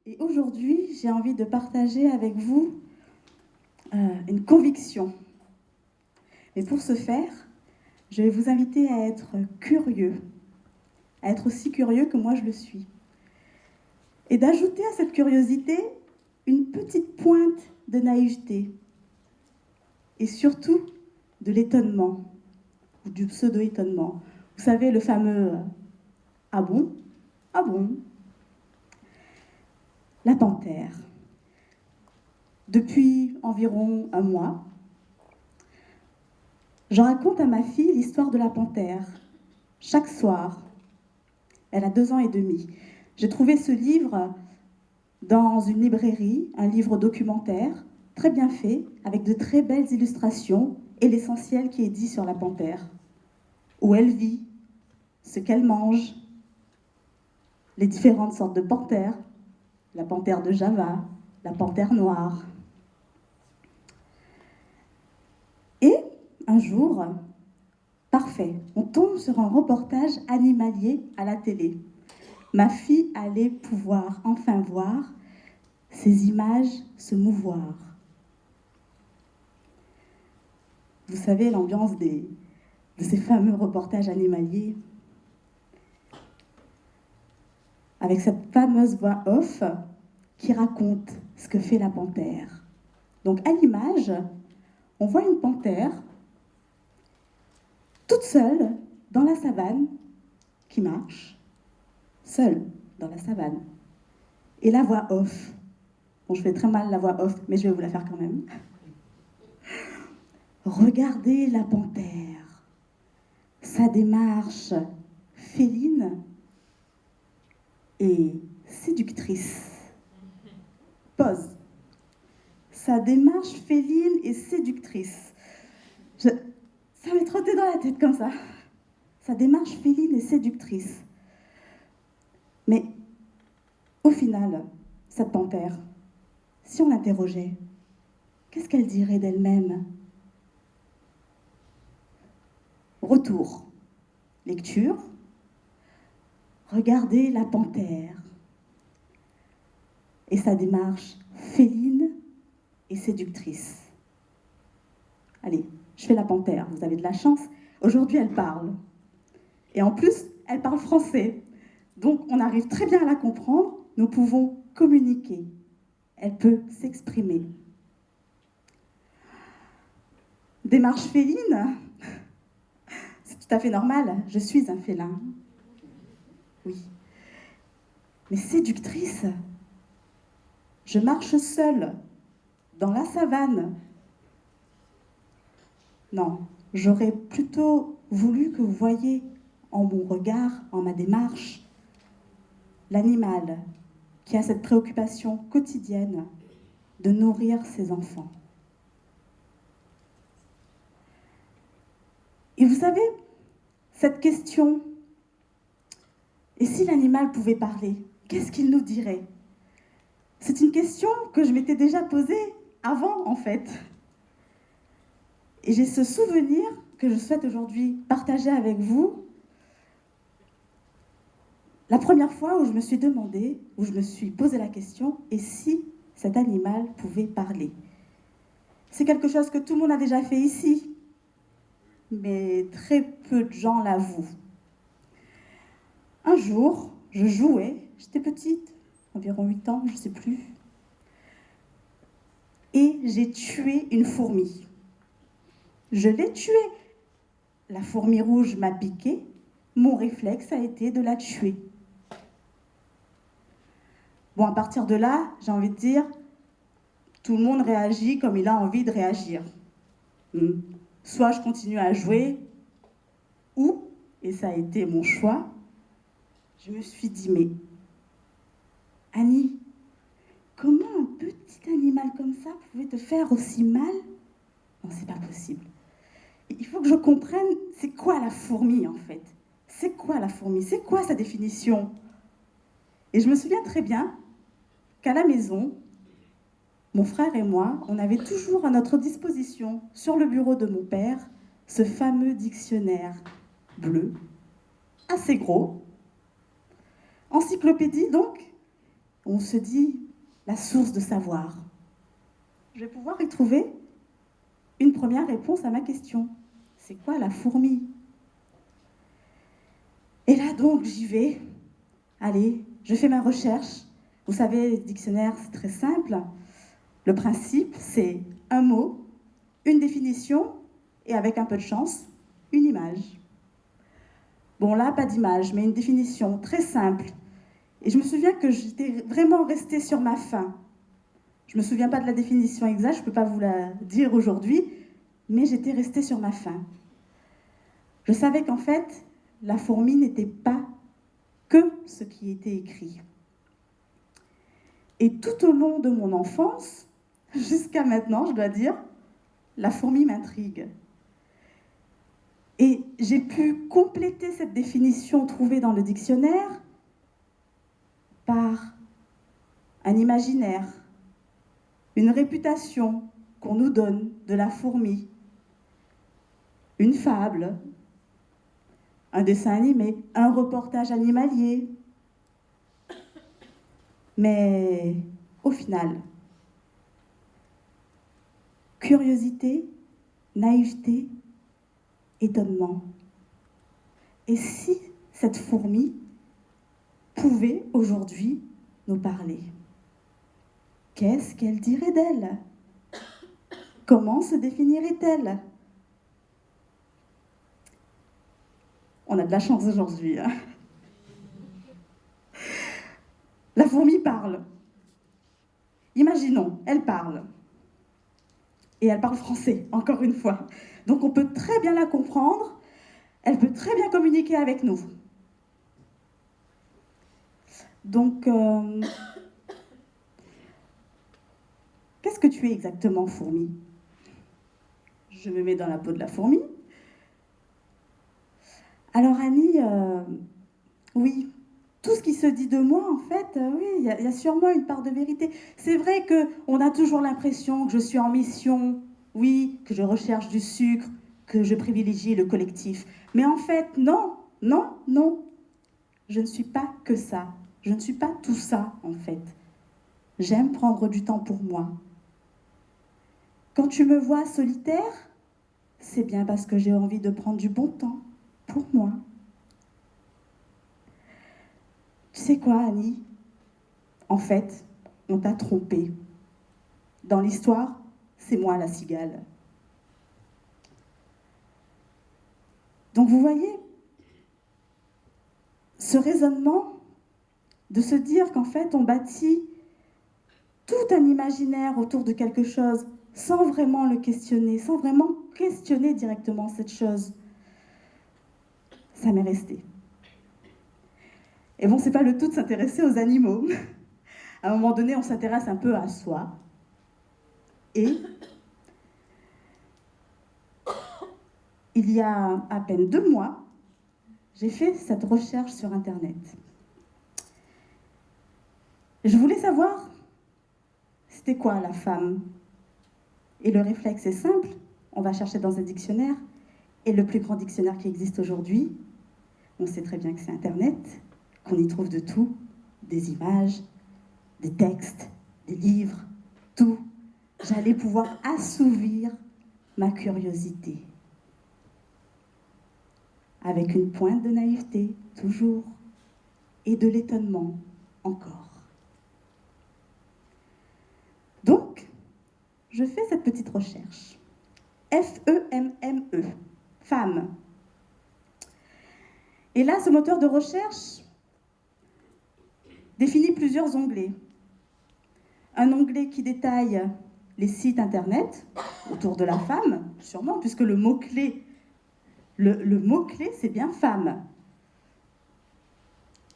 Et aujourd'hui, j'ai envie de partager avec vous une conviction. Et pour ce faire, je vais vous inviter à être curieux, à être aussi curieux que moi je le suis. Et d'ajouter à cette curiosité une petite pointe de naïveté. Et surtout de l'étonnement, ou du pseudo-étonnement. Vous savez, le fameux « Ah bon ? Ah bon ?» La panthère. Depuis environ un mois, je raconte à ma fille l'histoire de la panthère. Chaque soir, elle a 2 ans et demi. J'ai trouvé ce livre dans une librairie, un livre documentaire, très bien fait, avec de très belles illustrations et l'essentiel qui est dit sur la panthère. Où elle vit, ce qu'elle mange, les différentes sortes de panthères, la panthère de Java, la panthère noire. Et un jour, parfait, on tombe sur un reportage animalier à la télé. Ma fille allait pouvoir enfin voir ces images se mouvoir. Vous savez, l'ambiance de ces fameux reportages animaliers, avec cette fameuse voix off qui raconte ce que fait la panthère. Donc à l'image, on voit une panthère toute seule dans la savane qui marche, seule dans la savane. Et la voix off. Bon, je fais très mal la voix off, mais je vais vous la faire quand même. Regardez la panthère. Sa démarche féline et séductrice. Pause. Sa démarche féline et séductrice. Ça m'est trotté dans la tête comme ça. Sa démarche féline et séductrice. Mais au final, cette panthère, si on l'interrogeait, qu'est-ce qu'elle dirait d'elle-même ? Retour. Lecture. Regardez la panthère et sa démarche féline et séductrice. Allez, je fais la panthère, vous avez de la chance. Aujourd'hui, elle parle. Et en plus, elle parle français. Donc, on arrive très bien à la comprendre. Nous pouvons communiquer. Elle peut s'exprimer. Démarche féline, c'est tout à fait normal. Je suis un félin. Oui. Mais séductrice, je marche seule dans la savane. Non, j'aurais plutôt voulu que vous voyiez en mon regard, en ma démarche, l'animal qui a cette préoccupation quotidienne de nourrir ses enfants. Et vous savez, cette question, et si l'animal pouvait parler, qu'est-ce qu'il nous dirait ? C'est une question que je m'étais déjà posée avant, en fait. Et j'ai ce souvenir que je souhaite aujourd'hui partager avec vous. La première fois où je me suis demandé, où je me suis posé la question, et si cet animal pouvait parler ? C'est quelque chose que tout le monde a déjà fait ici, mais très peu de gens l'avouent. Un jour, je jouais, j'étais petite, environ 8 ans, je ne sais plus, et j'ai tué une fourmi. Je l'ai tuée. La fourmi rouge m'a piqué, mon réflexe a été de la tuer. Bon, à partir de là, j'ai envie de dire, tout le monde réagit comme il a envie de réagir. Soit je continue à jouer, ou, et ça a été mon choix, je me suis dit, mais Annie, comment un petit animal comme ça pouvait te faire aussi mal ? Non, c'est pas possible. Il faut que je comprenne, c'est quoi la fourmi en fait ? C'est quoi la fourmi ? C'est quoi sa définition ? Et je me souviens très bien qu'à la maison, mon frère et moi, on avait toujours à notre disposition, sur le bureau de mon père, ce fameux dictionnaire bleu, assez gros, encyclopédie donc, On se dit la source de savoir. Je vais pouvoir y trouver une première réponse à ma question. C'est quoi la fourmi? Et là donc j'y vais. Allez, je fais ma recherche. Vous savez, le dictionnaire, c'est très simple. Le principe, c'est un mot, une définition, et avec un peu de chance, une image. Bon là, pas d'image, mais une définition très simple. Et je me souviens que j'étais vraiment restée sur ma faim. Je ne me souviens pas de la définition exacte, je ne peux pas vous la dire aujourd'hui, mais j'étais restée sur ma faim. Je savais qu'en fait, la fourmi n'était pas que ce qui était écrit. Et tout au long de mon enfance, jusqu'à maintenant, je dois dire, la fourmi m'intrigue. Et j'ai pu compléter cette définition trouvée dans le dictionnaire par un imaginaire, une réputation qu'on nous donne de la fourmi, une fable, un dessin animé, un reportage animalier. Mais au final, curiosité, naïveté, étonnement. Et si cette fourmi pouvait aujourd'hui nous parler? Qu'est-ce qu'elle dirait d'elle? Comment se définirait-elle? On a de la chance aujourd'hui. Hein. La fourmi parle. Imaginons, elle parle. Et elle parle français, encore une fois. Donc on peut très bien la comprendre, elle peut très bien communiquer avec nous. Donc, qu'est-ce que tu es exactement, fourmi? Je me mets dans la peau de la fourmi. Alors Annie, oui, tout ce qui se dit de moi, en fait, oui, il y a sûrement une part de vérité. C'est vrai qu'on a toujours l'impression que je suis en mission, oui, que je recherche du sucre, que je privilégie le collectif. Mais en fait, non, non, non. Je ne suis pas que ça. Je ne suis pas tout ça, en fait. J'aime prendre du temps pour moi. Quand tu me vois solitaire, c'est bien parce que j'ai envie de prendre du bon temps pour moi. Tu sais quoi, Annie? En fait, on t'a trompé. Dans l'histoire, c'est moi la cigale. Donc vous voyez, ce raisonnement de se dire qu'en fait on bâtit tout un imaginaire autour de quelque chose sans vraiment le questionner, sans vraiment questionner directement cette chose, ça m'est resté. Et bon, c'est pas le tout de s'intéresser aux animaux. À un moment donné, on s'intéresse un peu à soi. Et il y a à peine 2 mois, j'ai fait cette recherche sur Internet. Je voulais savoir c'était quoi la femme. Et le réflexe est simple, on va chercher dans un dictionnaire, et le plus grand dictionnaire qui existe aujourd'hui, on sait très bien que c'est Internet, qu'on y trouve de tout, des images, des textes, des livres, tout. J'allais pouvoir assouvir ma curiosité. Avec une pointe de naïveté, toujours, et de l'étonnement, encore. Donc, je fais cette petite recherche. F-E-M-M-E, femme. Et là, ce moteur de recherche définit plusieurs onglets. Un onglet qui détaille les sites internet autour de la femme, sûrement, puisque le mot-clé, le mot-clé, c'est bien femme.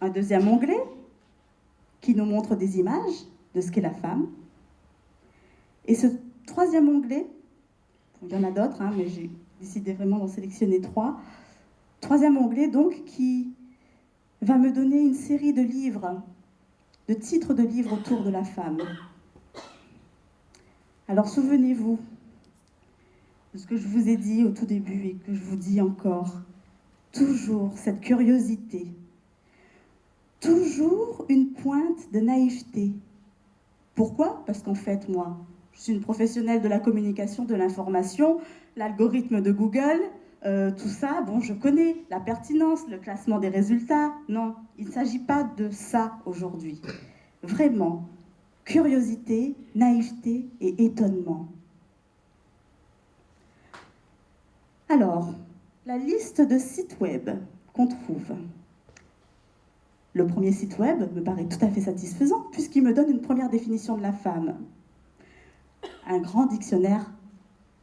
Un deuxième onglet qui nous montre des images de ce qu'est la femme. Et ce troisième onglet, il y en a d'autres, hein, mais j'ai décidé vraiment d'en sélectionner 3. Troisième onglet, donc, qui va me donner une série de livres, de titres de livres autour de la femme. Alors souvenez-vous de ce que je vous ai dit au tout début et que je vous dis encore. Toujours cette curiosité. toujours une pointe de naïveté. Pourquoi? Parce qu'en fait, moi, je suis une professionnelle de la communication, de l'information, l'algorithme de Google, tout ça, bon, je connais la pertinence, le classement des résultats. Non, il ne s'agit pas de ça aujourd'hui. Vraiment, curiosité, naïveté et étonnement. Alors, la liste de sites web qu'on trouve. Le premier site web me paraît tout à fait satisfaisant puisqu'il me donne une première définition de la femme. Un grand dictionnaire,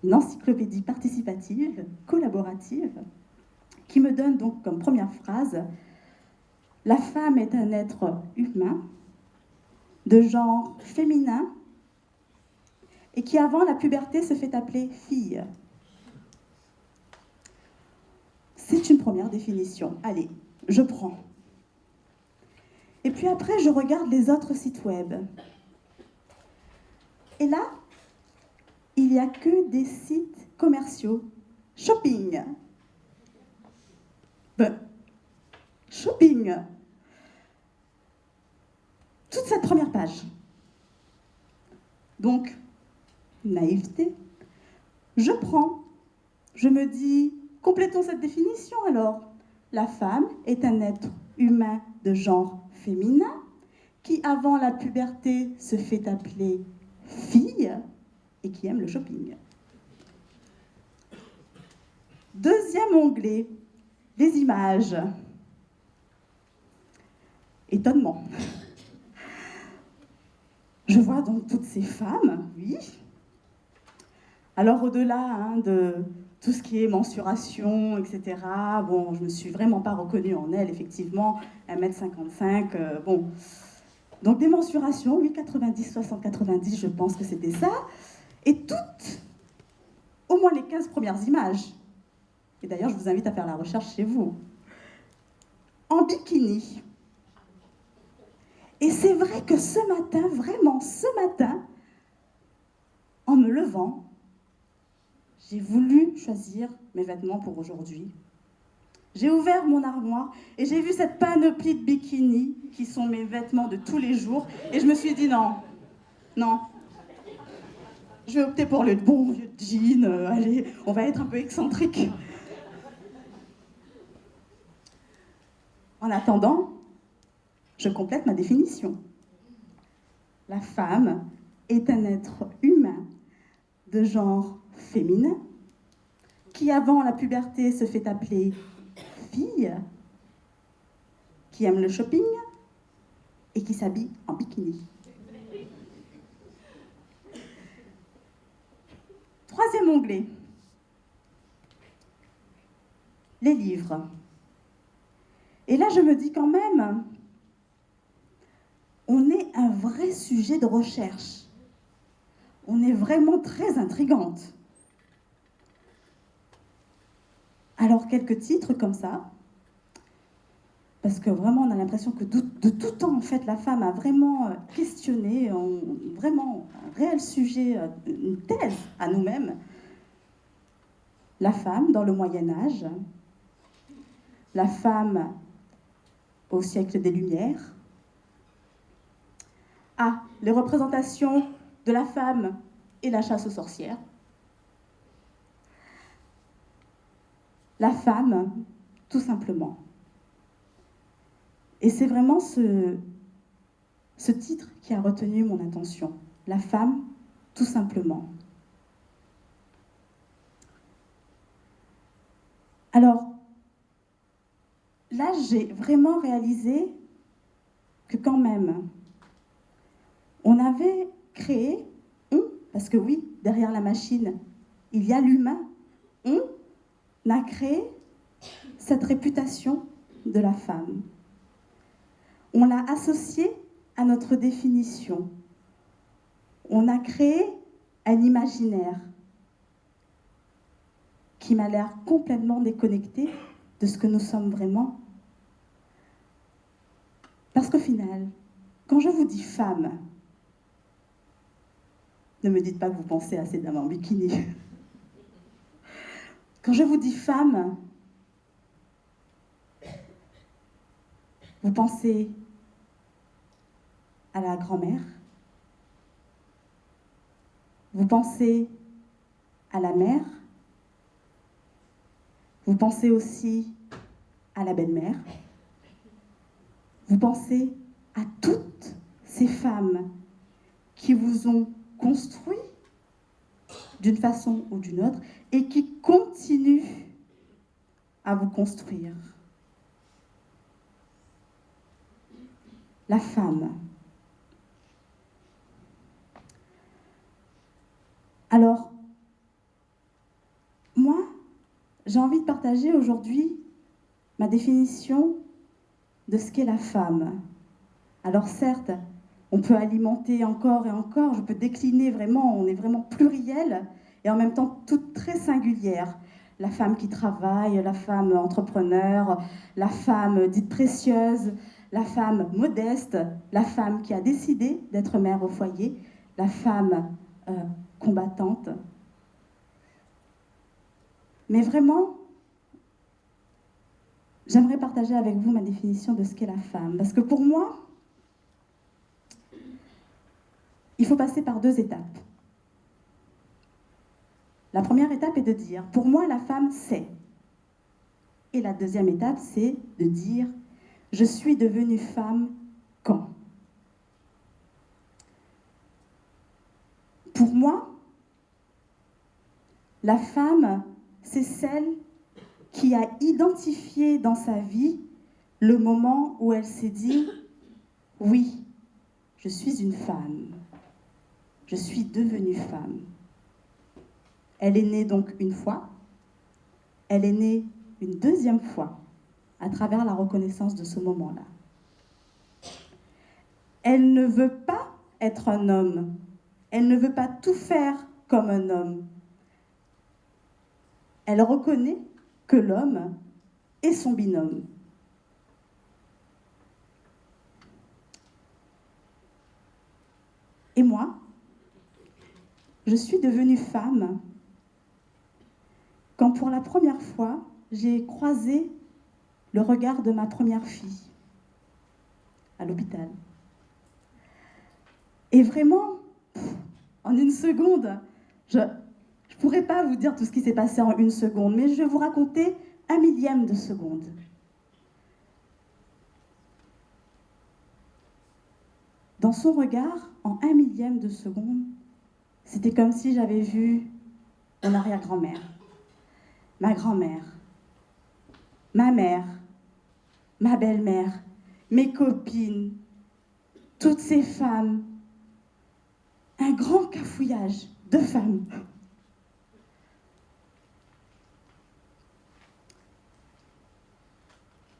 une encyclopédie participative, collaborative, qui me donne donc comme première phrase « La femme est un être humain, de genre féminin, et qui avant la puberté se fait appeler fille ». C'est une première définition. Allez, je prends. Et puis après, je regarde les autres sites web. Et là, il n'y a que des sites commerciaux. Shopping. Shopping. Toute cette première page. Donc, naïveté. Je prends. Je me dis, complétons cette définition alors. La femme est un être humain de genre féminin qui, avant la puberté, se fait appeler fille et qui aime le shopping. Deuxième onglet, les images. Étonnement. Je vois donc toutes ces femmes, oui. Alors au-delà de tout ce qui est mensuration, etc., bon, je ne me suis vraiment pas reconnue en elle, effectivement, 1m55, bon. Donc des mensurations, oui, 90, 60, 90, je pense que c'était ça. Et toutes, au moins les 15 premières images, et d'ailleurs je vous invite à faire la recherche chez vous, en bikini. Et c'est vrai que ce matin, vraiment ce matin, en me levant, j'ai voulu choisir mes vêtements pour aujourd'hui. J'ai ouvert mon armoire et j'ai vu cette panoplie de bikinis qui sont mes vêtements de tous les jours. Et je me suis dit non, non. Je vais opter pour le bon vieux jean. Allez, on va être un peu excentrique. En attendant, je complète ma définition. La femme est un être humain de genre féminin qui, avant la puberté, se fait appeler fille, qui aime le shopping et qui s'habille en bikini. Troisième onglet, les livres. Et là, je me dis quand même, on est un vrai sujet de recherche. On est vraiment très intrigante. Alors, quelques titres comme ça, parce que vraiment, on a l'impression que de tout temps, en fait, la femme a vraiment questionné, vraiment un réel sujet, une thèse à nous-mêmes. La femme dans le Moyen-Âge, la femme au siècle des Lumières. Ah, les représentations de la femme et la chasse aux sorcières. La femme, tout simplement. Et c'est vraiment ce titre qui a retenu mon attention. La femme, tout simplement. Alors, là, j'ai vraiment réalisé que quand même, on avait créé, parce que oui, derrière la machine, il y a l'humain, on a créé cette réputation de la femme. On l'a associée à notre définition. On a créé un imaginaire qui m'a l'air complètement déconnecté de ce que nous sommes vraiment. Parce qu'au final, quand je vous dis femme, ne me dites pas que vous pensez à ces dames en bikini. Quand je vous dis femme, vous pensez grand-mère. Vous pensez à la mère. Vous pensez aussi à la belle-mère. Vous pensez à toutes ces femmes qui vous ont construit d'une façon ou d'une autre et qui continuent à vous construire. La femme. Alors, moi, j'ai envie de partager aujourd'hui ma définition de ce qu'est la femme. Alors certes, on peut alimenter encore et encore, je peux décliner vraiment, on est vraiment pluriel et en même temps toute très singulière. La femme qui travaille, la femme entrepreneur, la femme dite précieuse, la femme modeste, la femme qui a décidé d'être mère au foyer, la femme combattante. Mais vraiment, j'aimerais partager avec vous ma définition de ce qu'est la femme. Parce que pour moi, il faut passer par 2 étapes. La première étape est de dire, pour moi, la femme, c'est. Et la deuxième étape, c'est de dire, je suis devenue femme quand? Pour moi, la femme, c'est celle qui a identifié dans sa vie le moment où elle s'est dit « Oui, je suis une femme, je suis devenue femme ». Elle est née donc une fois, elle est née une deuxième fois à travers la reconnaissance de ce moment-là. Elle ne veut pas être un homme, elle ne veut pas tout faire comme un homme. Elle reconnaît que l'homme est son binôme. Et moi, je suis devenue femme quand pour la première fois, j'ai croisé le regard de ma première fille à l'hôpital. Et vraiment, en une seconde, je ne pourrais pas vous dire tout ce qui s'est passé en une seconde, mais je vais vous raconter 1/1000 de seconde. Dans son regard, en 1/1000 de seconde, c'était comme si j'avais vu mon arrière-grand-mère, ma grand-mère, ma mère, ma belle-mère, mes copines, toutes ces femmes, un grand cafouillage de femmes.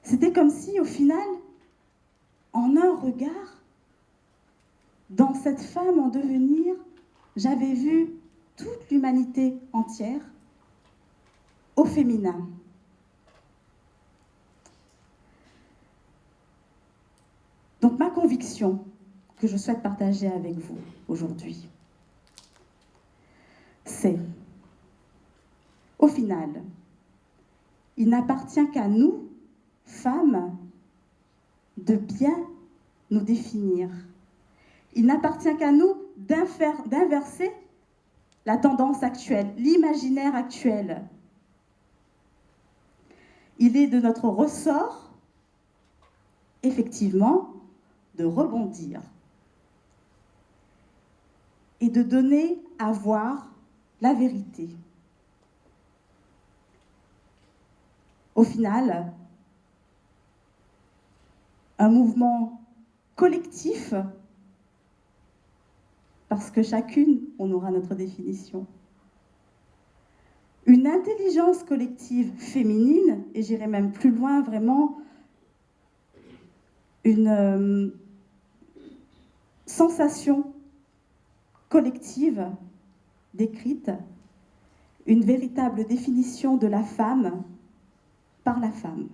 C'était comme si, au final, en un regard, dans cette femme en devenir, j'avais vu toute l'humanité entière au féminin. Donc ma conviction que je souhaite partager avec vous aujourd'hui, c'est, au final, il n'appartient qu'à nous, femmes, de bien nous définir. Il n'appartient qu'à nous d'inverser la tendance actuelle, l'imaginaire actuel. Il est de notre ressort, effectivement, de rebondir et de donner à voir la vérité. Au final, un mouvement collectif, parce que chacune, on aura notre définition. Une intelligence collective féminine, et j'irai même plus loin, vraiment, une sensation collective décrite, une véritable définition de la femme par la femme.